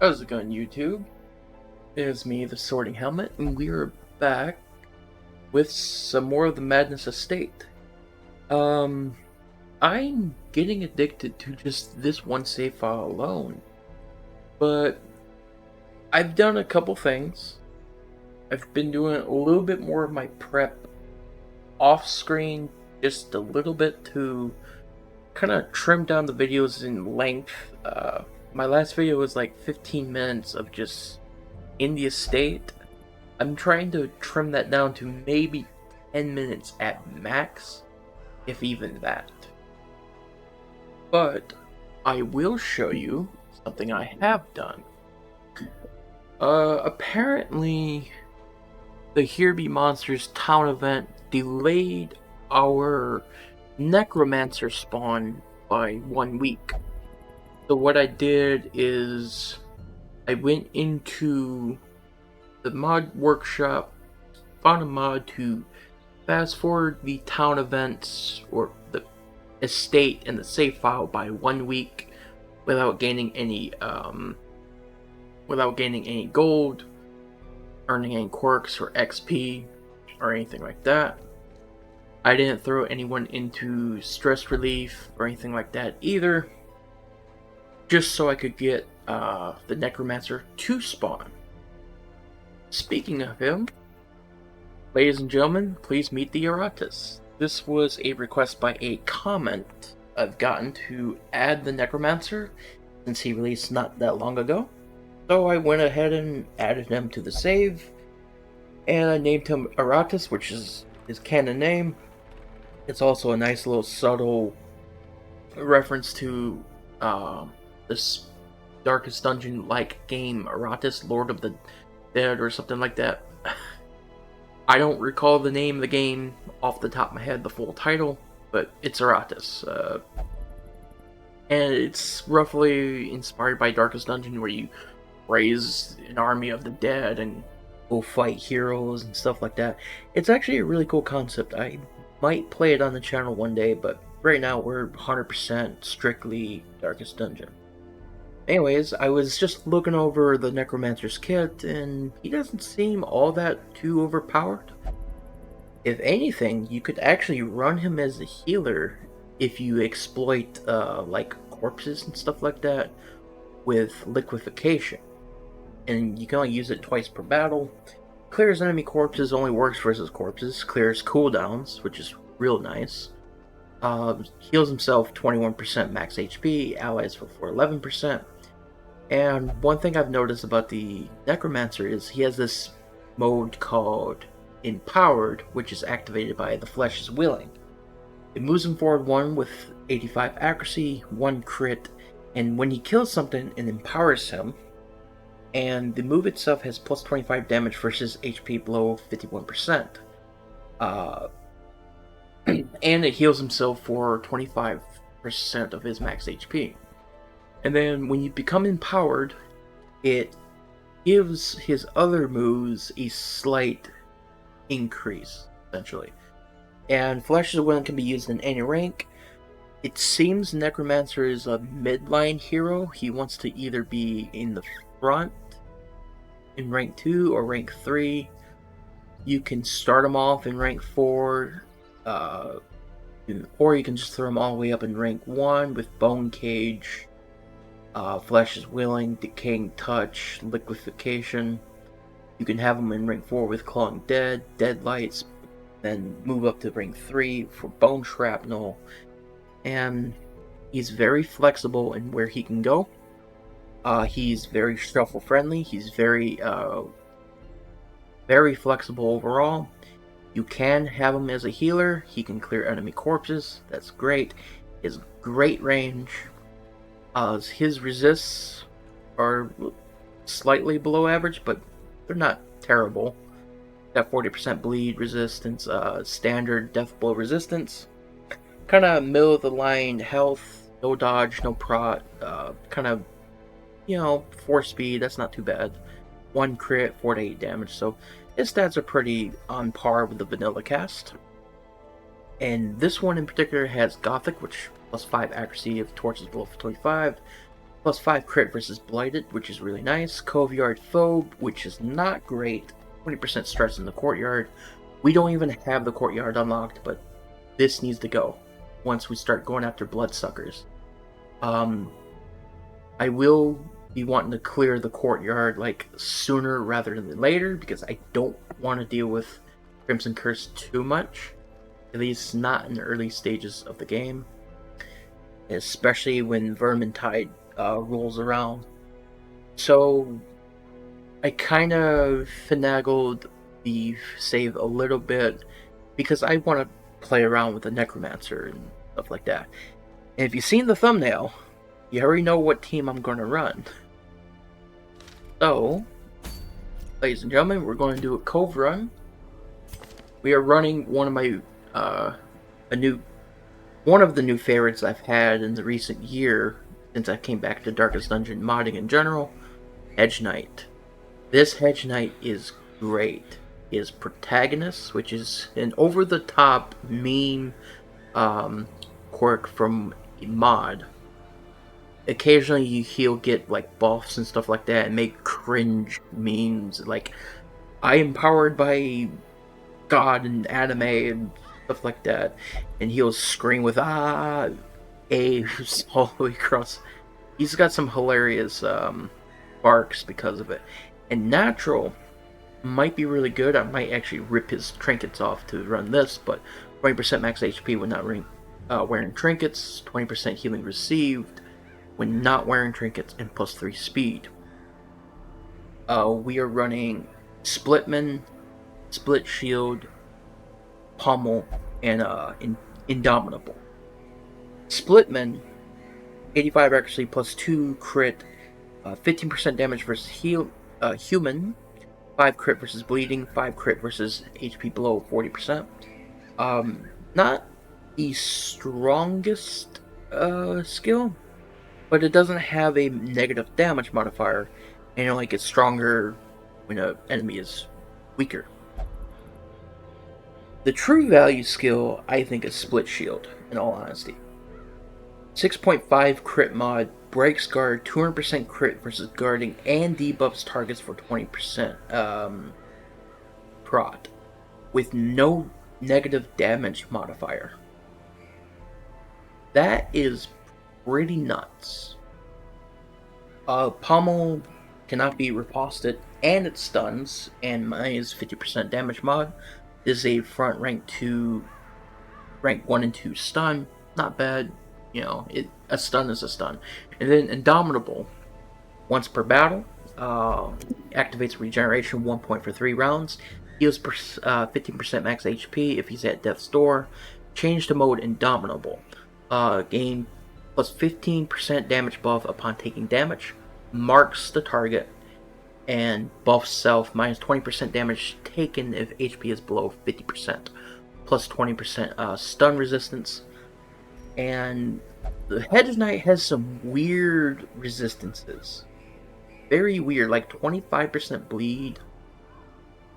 How's it going, YouTube? It's me, the Sorting Helmet, and we are back with some more of the Madness Estate. I'm getting addicted to just this one save file alone, but I've done a couple things. I've been doing a little bit more of my prep off-screen, just a little bit to kind of trim down the videos in length. My last video was like 15 minutes of just in the estate. I'm trying to trim that down to maybe 10 minutes at max, if even that. But I will show you something I have done. Apparently the Here Be Monsters town event delayed our Necromancer spawn by 1 week. So what I did is I went into the mod workshop, found a mod to fast forward the town events or the estate and the save file by 1 week without gaining any gold, earning any quirks or XP or anything like that. I didn't throw anyone into stress relief or anything like that either, just so I could get the Necromancer to spawn. Speaking of him, ladies and gentlemen, please meet the Aratus. This was a request by a comment I've gotten to add the Necromancer since he released not that long ago. So I went ahead and added him to the save, and I named him Aratus, which is his canon name. It's also a nice little subtle reference to this Darkest Dungeon-like game, Aratus, Lord of the Dead, or something like that. I don't recall the name of the game off the top of my head, the full title, but it's Aratus. And it's roughly inspired by Darkest Dungeon, where you raise an army of the dead and go fight heroes and stuff like that. It's actually a really cool concept. I might play it on the channel one day, but right now we're 100% strictly Darkest Dungeon. Anyways, I was just looking over the Necromancer's kit, and he doesn't seem all that too overpowered. If anything, you could actually run him as a healer if you exploit like corpses and stuff like that with liquefaction. And you can only use it twice per battle. Clears enemy corpses, only works versus corpses. Clears cooldowns, which is real nice. Heals himself 21% max HP, allies for 11%. And one thing I've noticed about the Necromancer is he has this mode called Empowered, which is activated by the Flesh is Willing. It moves him forward 1 with 85 accuracy, 1 crit, and when he kills something, it empowers him. And the move itself has plus 25 damage versus HP below 51%. And it heals himself for 25% of his max HP. And then when you become empowered, it gives his other moves a slight increase, essentially. And Flesh is Willing can be used in any rank. It seems Necromancer is a midline hero. He wants to either be in the front in rank 2 or rank 3. You can start him off in rank 4, or you can just throw him all the way up in rank 1 with Bone Cage, Flesh is Willing, Decaying Touch, Liquefaction. You can have him in rank 4 with Clawing Dead, Deadlights, then move up to rank 3 for Bone Shrapnel. And he's very flexible in where he can go. He's very shuffle friendly. He's very flexible overall. You can have him as a healer. He can clear enemy corpses. That's great. His great range. His resists are slightly below average, but they're not terrible. Got 40% bleed resistance, standard death blow resistance. Kind of middle of the line health. No dodge, no prot. Kind of, 4 speed. That's not too bad. 1 crit, 4 to 8 damage. So his stats are pretty on par with the vanilla cast. And this one in particular has Gothic, which plus 5 accuracy if torches below 25. Plus 5 crit versus Blighted, which is really nice. Cove Yard Phobe, which is not great. 20% stress in the courtyard. We don't even have the courtyard unlocked, but this needs to go once we start going after bloodsuckers. I will be wanting to clear the courtyard like sooner rather than later because I don't want to deal with Crimson Curse too much, at least not in the early stages of the game, especially when Vermintide rolls around. So I kind of finagled the save a little bit because I want to play around with the Necromancer and stuff like that. And if you've seen the thumbnail, you already know what team I'm going to run. So, ladies and gentlemen, we're going to do a Cove run. We are running one of my one of the new favorites I've had in the recent year since I came back to Darkest Dungeon modding in general, Hedgeknight. This Hedgeknight is great. His protagonist, which is an over-the-top meme quirk from a mod. Occasionally he'll get like buffs and stuff like that and make cringe memes like I am powered by God and anime and stuff like that, and he'll scream with A's all the way across. He's got some hilarious barks because of it. And natural might be really good. I might actually rip his trinkets off to run this, but 20% max HP when not wearing trinkets, 20% healing received when not wearing trinkets, and plus 3 speed. We are running Splitman, Split Shield, Pommel, and Indomitable. Splitman, 85 accuracy plus 2 crit, 15% damage versus human, 5 crit versus bleeding, 5 crit versus HP below 40%. Not the strongest skill, but it doesn't have a negative damage modifier, and it only gets stronger when an enemy is weaker. The true value skill, I think, is Split Shield, in all honesty. 6.5 crit mod, breaks guard, 200% crit versus guarding, and debuffs targets for 20% prot, with no negative damage modifier. That is pretty nuts. Pommel cannot be riposted, and it stuns, and mine is 50% damage mod. This is a front rank 1 and 2 stun. Not bad, you know. A stun is a stun. And then Indomitable, once per battle, activates regeneration 1 point for 3 rounds. Heals 15% max HP if he's at death's door. Change to mode Indomitable. Gain plus 15% damage buff upon taking damage. Marks the target. And buffs self minus 20% damage taken if HP is below 50%. Plus 20% stun resistance. And the Hedgeknight has some weird resistances. Very weird, like 25% bleed,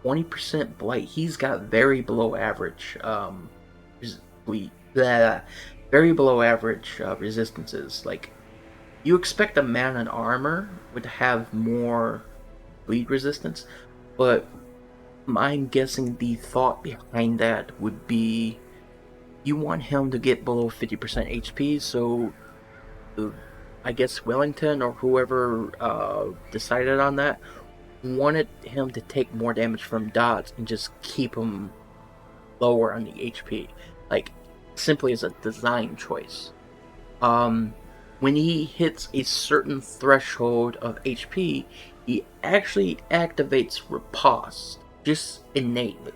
20% blight. He's got very below average bleed. Very below average resistances. Like, you expect a man in armor would have more bleed resistance, but I'm guessing the thought behind that would be you want him to get below 50% HP, so I guess Wellington or whoever decided on that wanted him to take more damage from dots and just keep him lower on the HP, like simply as a design choice. When he hits a certain threshold of HP, he actually activates Riposte, just innately.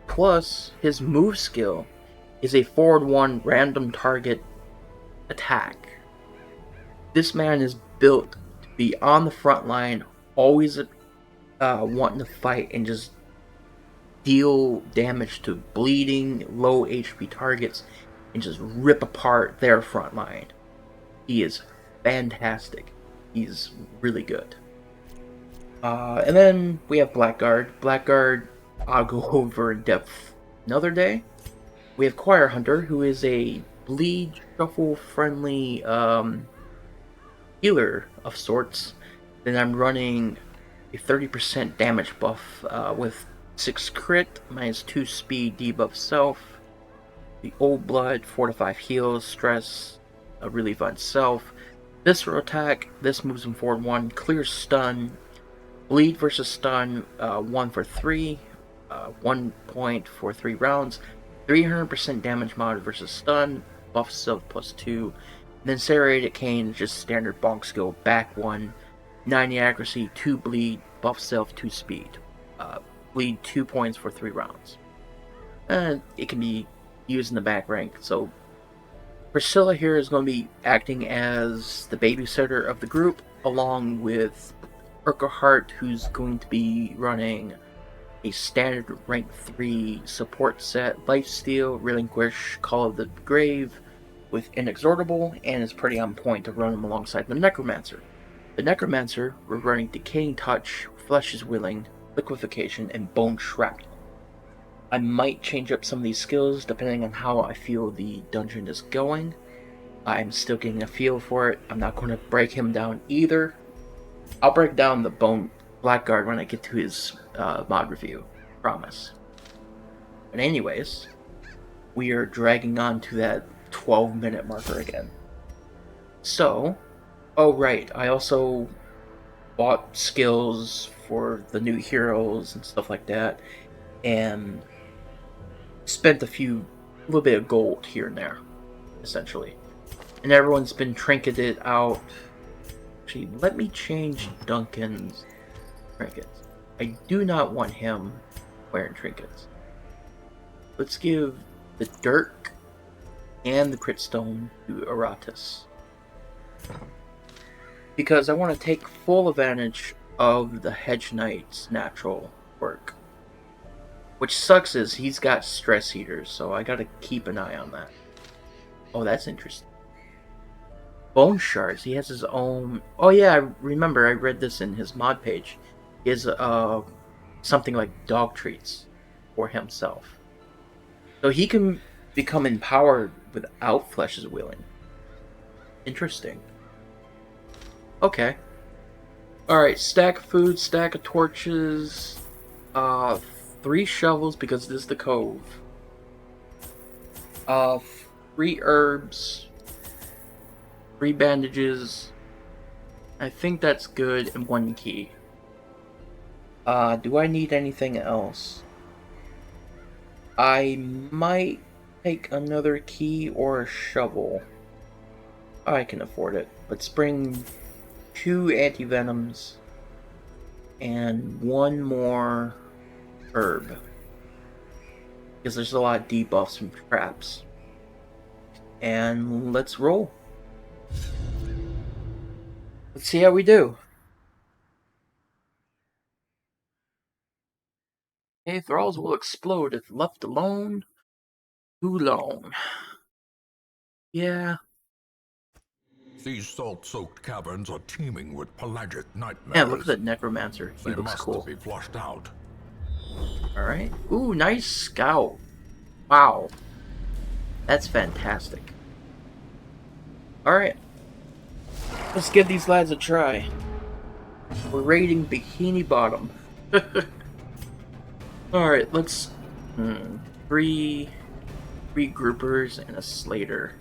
Plus, his move skill is a forward 1 random target attack. This man is built to be on the front line, always wanting to fight and just deal damage to bleeding, low HP targets, and just rip apart their front line. He is fantastic. He's really good. And then we have Blackguard. Blackguard, I'll go over in depth another day. We have Choir Hunter, who is a bleed shuffle friendly healer of sorts, then I'm running a 30% damage buff with 6 crit, minus 2 speed, debuff self, the old blood, 4 to 5 heals, stress, a relief on self, visceral attack, this moves him forward 1, clear stun, bleed versus stun, 1 for 3, 1 point for 3 rounds, 300% damage mod versus stun, buff self plus 2, and then serrated cane, just standard bonk skill, back 1, 90 accuracy, 2 bleed, buff self, 2 speed. Bleed 2 points for 3 rounds. And it can be used in the back rank. So Priscilla here is going to be acting as the babysitter of the group, along with Urquhart, who's going to be running a standard rank 3 support set, Lifesteal, Relinquish, Call of the Grave, with Inexorable, and is pretty on point to run him alongside the Necromancer. The Necromancer, we're running Decaying Touch, Flesh is Willing, Liquefaction, and Bone Shrapnel. I might change up some of these skills depending on how I feel the dungeon is going. I'm still getting a feel for it. I'm not going to break him down either. I'll break down the Bone Blackguard when I get to his mod review. Promise. But anyways, we are dragging on to that 12-minute marker again. So, oh right, I also bought skills for the new heroes and stuff like that, and spent a little bit of gold here and there, essentially. And everyone's been trinketed out. Actually, let me change Duncan's trinkets. I do not want him wearing trinkets. Let's give the Dirk and the Crit Stone to Aratus, because I want to take full advantage of the Hedgeknight's natural work. Which sucks is he's got stress heaters, so I gotta keep an eye on that. Oh, that's interesting. Bone shards, he has his own... Oh yeah, I remember I read this in his mod page. He has something like dog treats for himself. So he can become empowered without Flesh is Willing. Interesting. Okay. Alright, stack of food, stack of torches, 3 shovels because this is the Cove, 3 herbs, 3 bandages, I think that's good, and 1 key. Do I need anything else? I might take another key or a shovel. I can afford it. Let's bring 2 anti-venoms and 1 more herb, because there's a lot of debuffs from traps. And let's roll. Let's see how we do. Okay, thralls will explode if left alone too long. Yeah. These salt-soaked caverns are teeming with pelagic nightmares. Yeah, look at that Necromancer. He looks cool. They must be flushed out. Alright. Ooh, nice scout. Wow. That's fantastic. Alright. Let's give these lads a try. We're raiding Bikini Bottom. Alright, let's... 3 groupers and a Slater.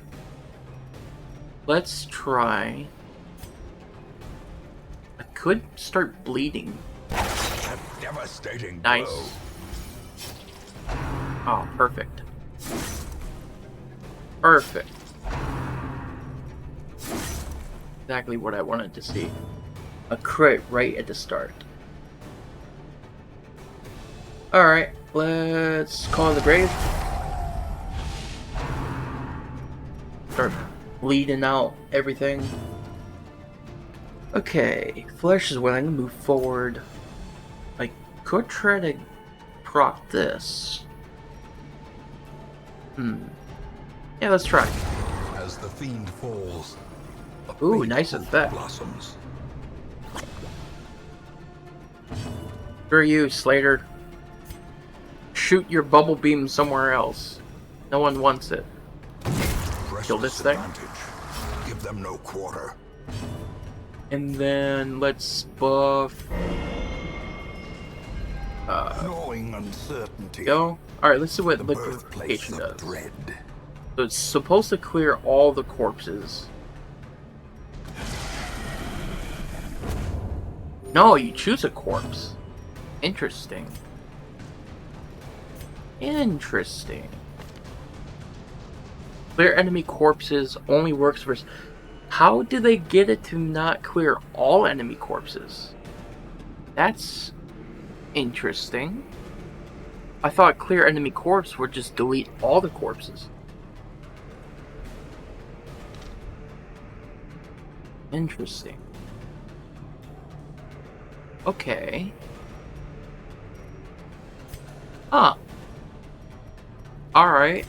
Let's try... I could start bleeding. A devastating nice. blow. Oh, perfect. Perfect. Exactly what I wanted to see. A crit right at the start. Alright, let's call the grave. Start bleeding out everything. Okay, Flesh is willing to move forward. I could try to proc this. Yeah, let's try. As the fiend falls, ooh, nice effect. Blossoms. Screw you, Slater. Shoot your bubble beam somewhere else. No one wants it. Kill this thing. Give them no quarter. And then let's buff. Gnawing uncertainty. Go. Alright, let's see what The birthplace liquefaction of does. dread. So it's supposed to clear all the corpses. No, you choose a corpse. Interesting. Interesting. Clear enemy corpses only works for... How do they get it to not clear all enemy corpses? That's interesting. I thought clear enemy corpse would just delete all the corpses. Interesting. Okay. Huh. Alright.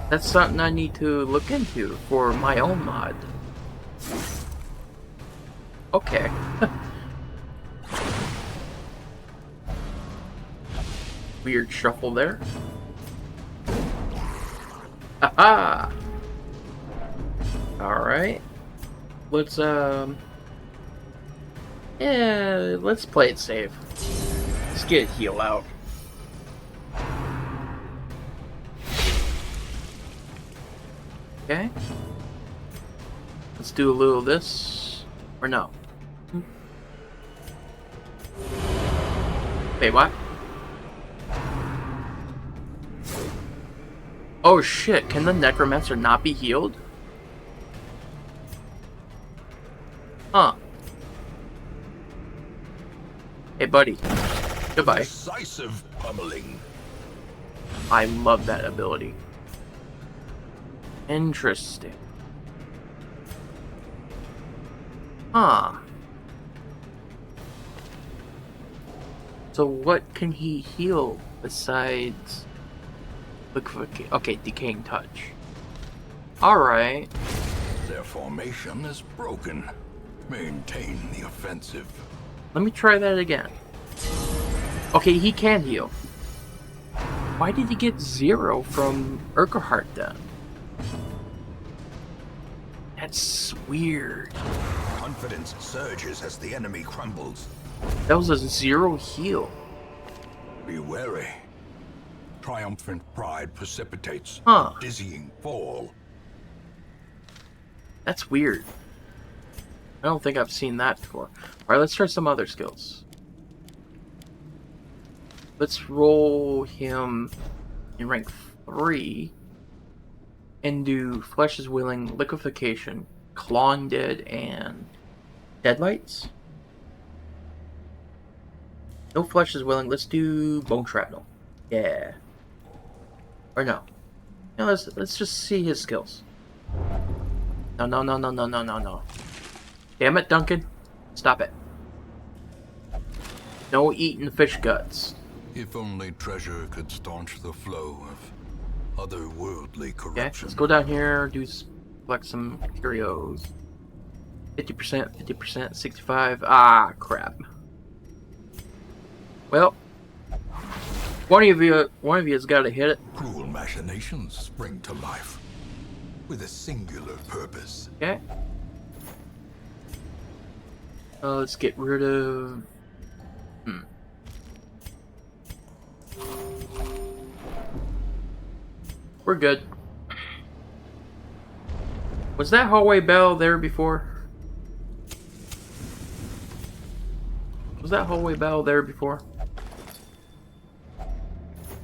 That's something I need to look into for my own mod. Okay. Weird shuffle there. Aha! Alright. Let's, yeah, let's play it safe. Let's get a heal out. Okay. Let's do a little of this. Or no. Wait, what? Oh shit, can the Necromancer not be healed? Huh. Hey buddy. Goodbye. Decisive pummeling. I love that ability. Interesting. Huh. So what can he heal besides... Okay, decaying touch. Alright. Their formation is broken. Maintain the offensive. Let me try that again. Okay, he can heal. Why did he get 0 from Urquhart then? That's weird. Confidence surges as the enemy crumbles. That was a 0 heal. Be wary. Triumphant pride precipitates Huh. a dizzying fall. That's weird. I don't think I've seen that before. Alright, let's try some other skills. Let's roll him in rank 3 and do Flesh is Willing, Liquefaction, Clawing Dead, and Deadlights. No Flesh is Willing. Let's do Bone Shrapnel. Yeah. Or no. No, let's just see his skills. No. Damn it, Duncan. Stop it. No eating fish guts. If only treasure could staunch the flow of otherworldly corruption. Okay, let's go down here, collect some curios. 50%, 50%, 65. Ah, crap. Well, one of you has got to hit it. Cruel machinations spring to life with a singular purpose. Okay. Let's get rid of... We're good. Was that hallway bell there before? Was that hallway bell there before?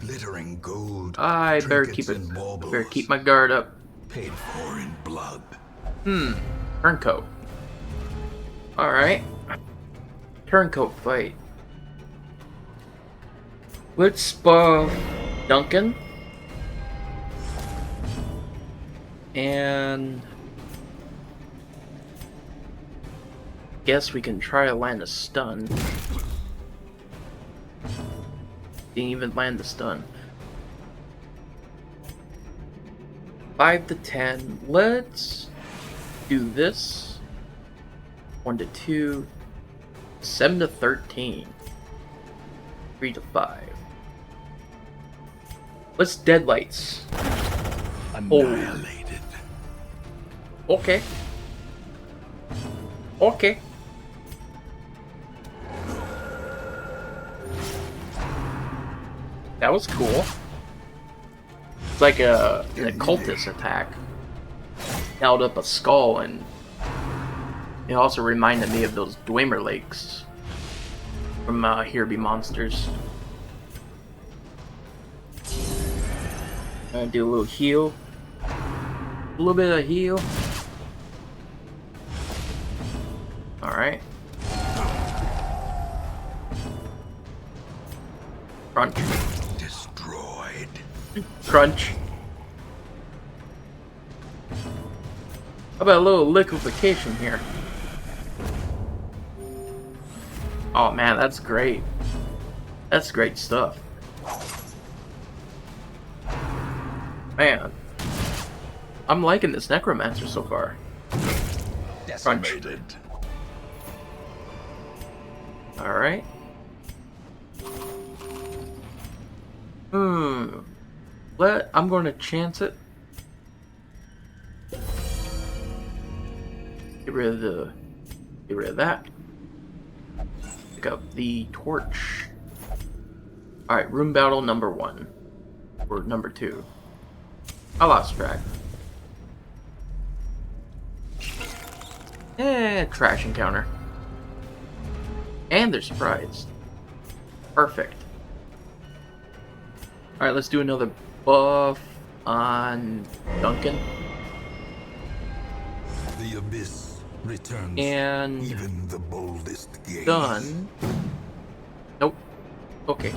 Glittering gold. I better keep it. Better keep my guard up. Paid for in blood. Turncoat. Alright. Turncoat fight. Let's buff Duncan. And guess we can try to land a stun. Didn't even land the stun. 5 to 10. Let's do this. 1 to 2. 7 to 13. 3 to 5. Let's Deadlights. Annihilated. Okay. Okay. That was cool. It's like an occultist attack. Held up a skull, and it also reminded me of those Dwemer Lakes from Here Be Monsters. Gonna do a little heal. A little bit of heal. Alright. Crunch. Destroyed. Crunch. How about a little liquefaction here? Oh man, that's great. That's great stuff. Man. I'm liking this Necromancer so far. Decimated. Alright. I'm going to chance it. Get rid of that. Pick up the torch. Alright, room battle number 1. Or number 2. I lost track. Trash encounter. And they're surprised. Perfect. Alright, let's do another buff on Duncan. The abyss returns. And even the boldest gaze. done. Nope. Okay.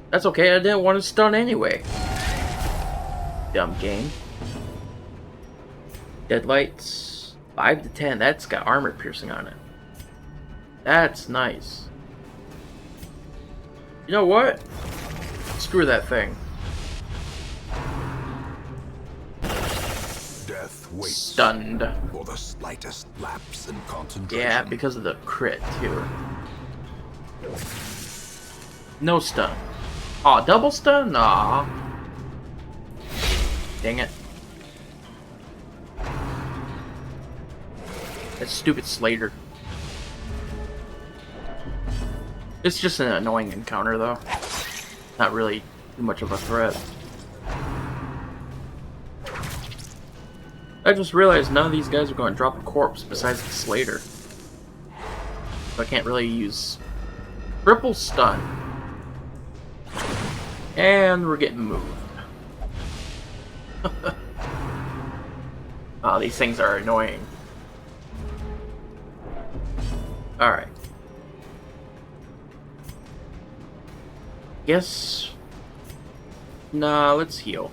That's okay, I didn't want to stun anyway. Dumb game. Deadlights 5 to 10. That's got armor piercing on it. That's nice. You know what? Screw that thing. Death waits. Stunned. For the slightest lapse in concentration. Yeah, because of the crit too. No stun. Aw, double stun? Aw. Dang it. That stupid Slater. It's just an annoying encounter though. Not really too much of a threat. I just realized none of these guys are going to drop a corpse besides the Slater. So I can't really use triple stun. And we're getting moved. Oh, these things are annoying. Alright. Guess... Nah, let's heal.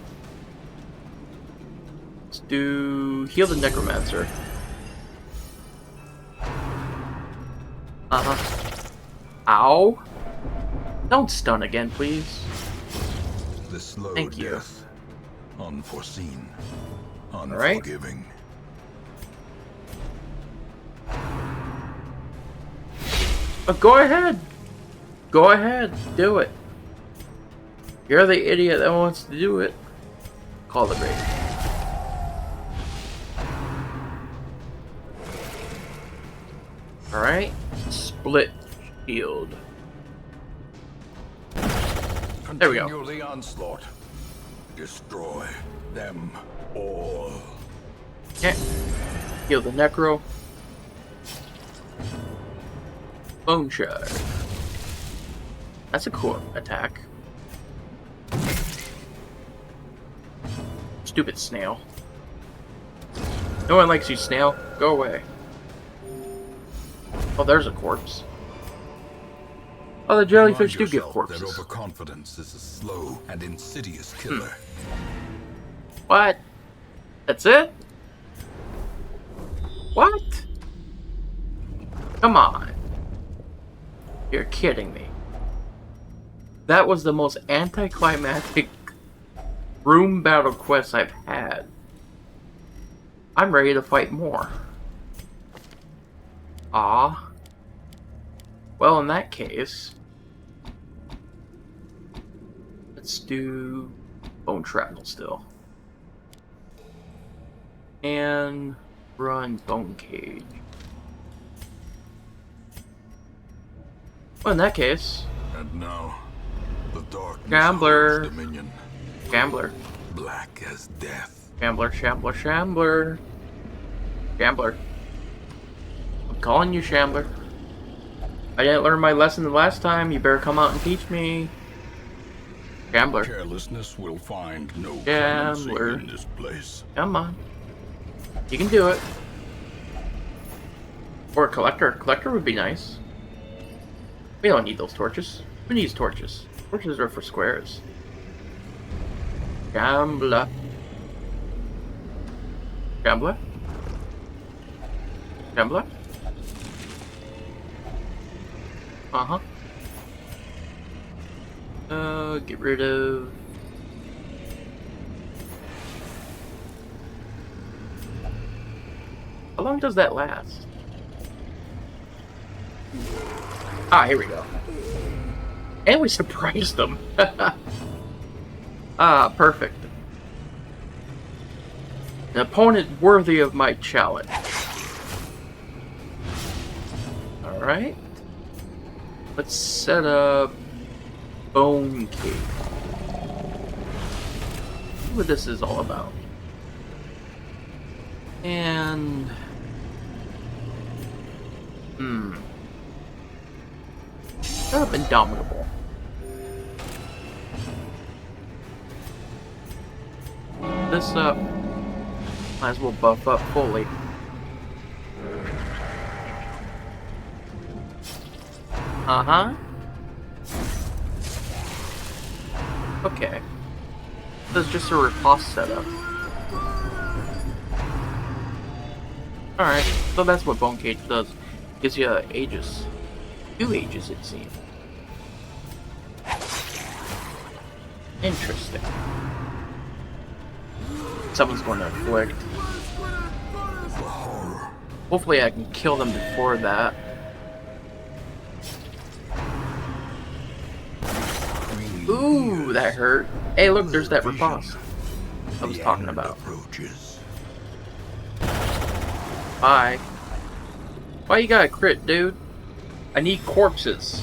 Let's do... Heal the Necromancer. Uh-huh. Ow! Don't stun again, please. The slow Thank you. death. Unforeseen. Alright. Unforgiving. Go ahead! Go ahead, do it. You're the idiot that wants to do it. Call the break. Alright. Split shield. There we go. Continue the onslaught. Destroy them all. Okay. Heal the Necro. Bone Shard. That's a cool attack. Stupid snail. No one likes you, snail. Go away. Oh, there's a corpse. Oh, the jellyfish do Remind give yourself corpses. that overconfidence is a slow and insidious killer. What? That's it? What? Come on. You're kidding me. That was the most anticlimactic room battle quest I've had. I'm ready to fight more. Ah. Well, in that case, let's do bone shrapnel still. And run bone cage. Well, in that case, And now, the darkness Shambler. holds dominion, Shambler. black as death. Shambler, Shambler, Shambler. Shambler. I'm calling you, Shambler. I didn't learn my lesson the last time. You better come out and teach me. Shambler. Carelessness will find no Shambler. clemency in this place. Come on. You can do it. Or a collector. Collector would be nice. We don't need those torches. Who needs torches? Torches are for squares. Shambler. Shambler? Shambler? Uh-huh. Get rid of... How long does that last? Ah, here we go. And we surprised them. Ah, perfect. An opponent worthy of my challenge. Alright. Let's set up Bone Cave. See what this is all about. And... Set up Indomitable. This up. Might as well buff up fully. Uh-huh. Okay. This is just a riposte setup. Alright, so that's what Bone Cage does. Gives you Aegis. 2 Aegis, it seems. Interesting. Someone's going to afflict. Hopefully I can kill them before that. Ooh, that hurt. Hey, look, there's that riposte I was talking about. Bye. Why you got a crit, dude? I need corpses.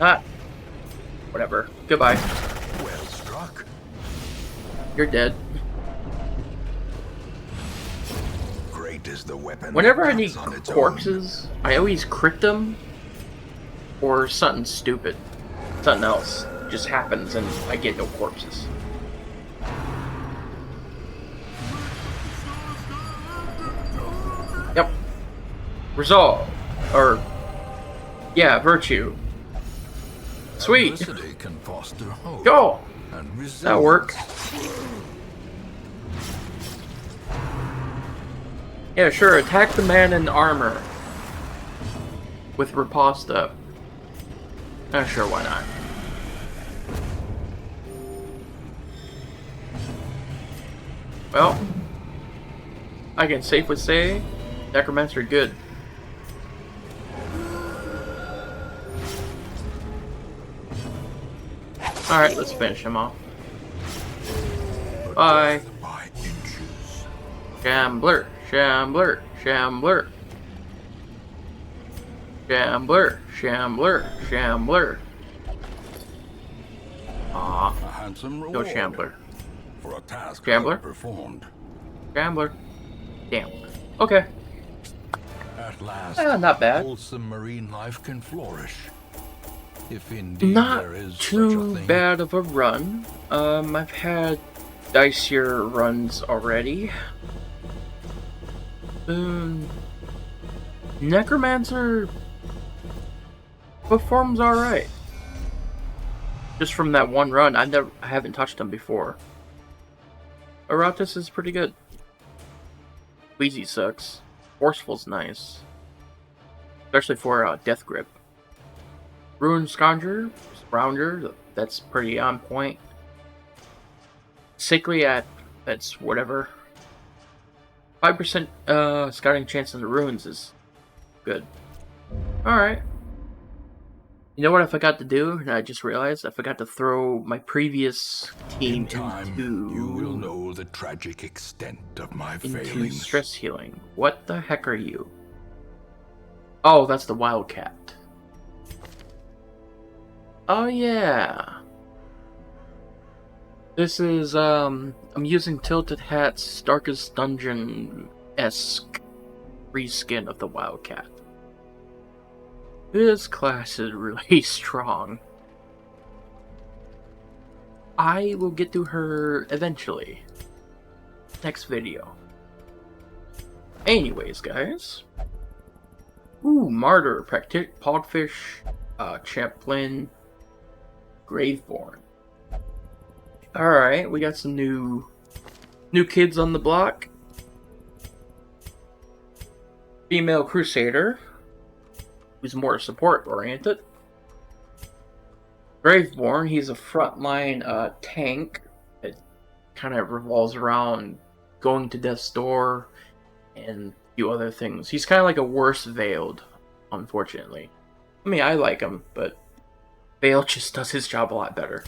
Not. Whatever. Goodbye. Well struck. You're dead. Great is the weapon. Whenever I that need cuts on its corpses, I always crit them. Or something stupid. Something else just happens and I get no corpses. Yep. Resolve. Or, yeah, virtue. Sweet. Adversity can foster hope Go. and resilience. That worked. Yeah, sure. Attack the man in armor with riposte up. Sure, why not? Well, I can safely say Necromancer good. Alright, let's finish him off. Bye. By inches. Shambler, Shambler, Shambler. Shambler, Shambler, Shambler. A handsome Go reward Shambler. for a task Shambler? well performed. Shambler. Damn. Okay. At last, Not bad. wholesome marine life can flourish. If indeed Not there is such a too thing. bad of a run. I've had dicier runs already. Necromancer performs alright. Just from that one run, I haven't touched him before. Aratus is pretty good. Wheezy sucks. Forceful's nice. Especially for Death Grip. Ruin Scrounger, that's pretty on point. Sickly that's whatever. 5% scouting chance on the ruins is good. Alright. You know what I forgot to do? And I just realized I forgot to throw my previous team In time, into... you will know the tragic extent of my into failings. stress healing. What the heck are you? Oh, that's the Wildcat. Oh yeah. This is I'm using Tilted Hat's Darkest Dungeon-esque reskin of the Wildcat. This class is really strong. I will get to her eventually. Next video. Anyways, guys. Ooh, Martyr, Podfish, Chaplain, Graveborn. Alright, we got some new kids on the block. Female Crusader, who's more support-oriented. Graveborn, he's a frontline tank that kind of revolves around going to death's door and a few other things. He's kind of like a worse Veiled, unfortunately. I mean, I like him, but Veiled just does his job a lot better.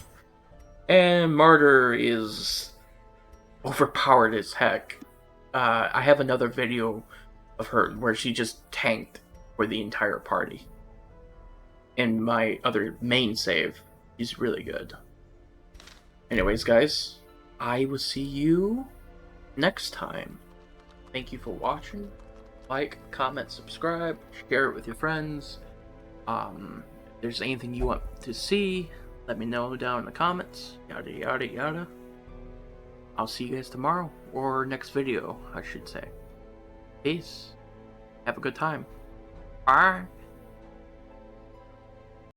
And Martyr is overpowered as heck. I have another video of her where she just tanked for the entire party. And my other main save is really good. Anyways, guys, I will see you next time. Thank you for watching. Like, comment, subscribe, share it with your friends. If there's anything you want to see, let me know down in the comments. Yada yada yada. I'll see you guys tomorrow, or next video, I should say. Peace. Have a good time. Bye.